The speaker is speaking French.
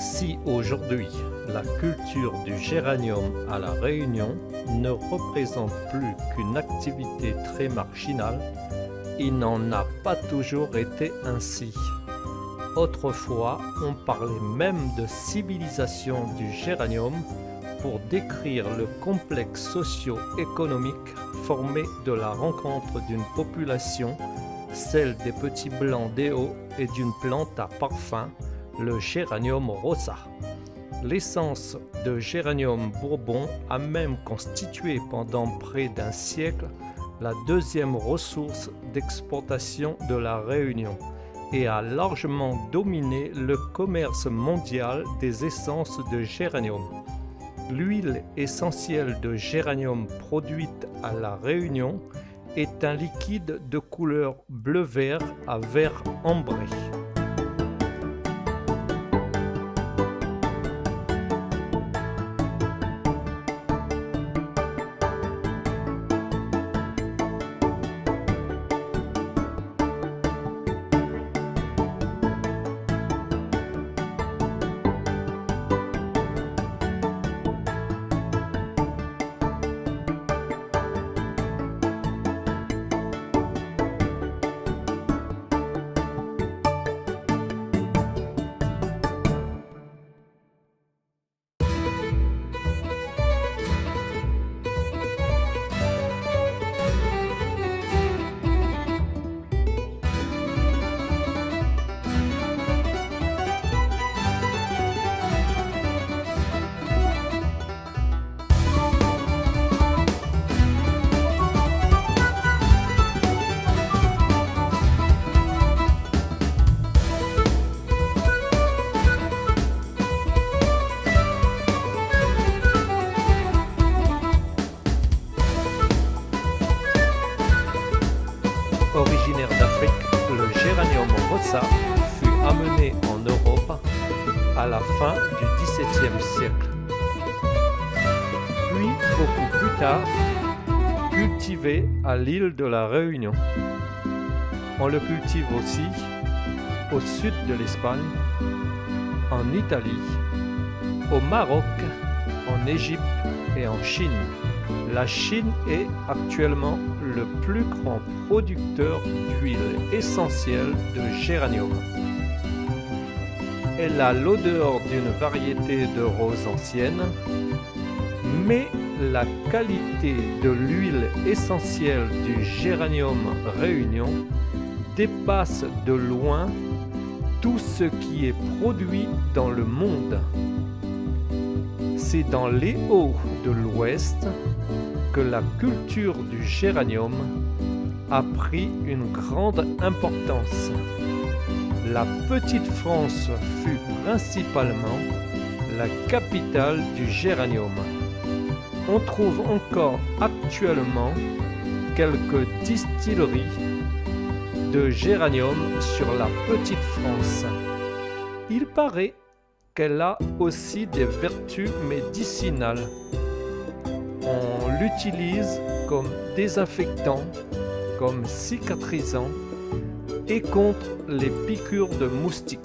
Si aujourd'hui la culture du géranium à La Réunion ne représente plus qu'une activité très marginale, il n'en a pas toujours été ainsi. Autrefois, on parlait même de civilisation du géranium pour décrire le complexe socio-économique formé de la rencontre d'une population, celle des petits blancs d'Eo, et d'une plante à parfum, le Géranium rosa. L'essence de Géranium bourbon a même constitué pendant près d'un siècle la deuxième ressource d'exportation de La Réunion et a largement dominé le commerce mondial des essences de géranium. L'huile essentielle de géranium produite à La Réunion est un liquide de couleur bleu-vert à vert ambré. Originaire d'Afrique, le Géranium rosa fut amené en Europe à la fin du XVIIe siècle. Puis, beaucoup plus tard, cultivé à l'île de La Réunion. On le cultive aussi au sud de l'Espagne, en Italie, au Maroc, en Égypte et en Chine. La Chine est actuellement le plus grand producteur d'huile essentielle de géranium. Elle a l'odeur d'une variété de roses anciennes, mais la qualité de l'huile essentielle du Géranium Réunion dépasse de loin tout ce qui est produit dans le monde. C'est dans les hauts de l'Ouest que la culture du géranium a pris une grande importance. La petite France fut principalement la capitale du géranium. On trouve encore actuellement quelques distilleries de géranium sur la petite France. Il paraît qu'elle a aussi des vertus médicinales. On l'utilise comme désinfectant, comme cicatrisant et contre les piqûres de moustiques.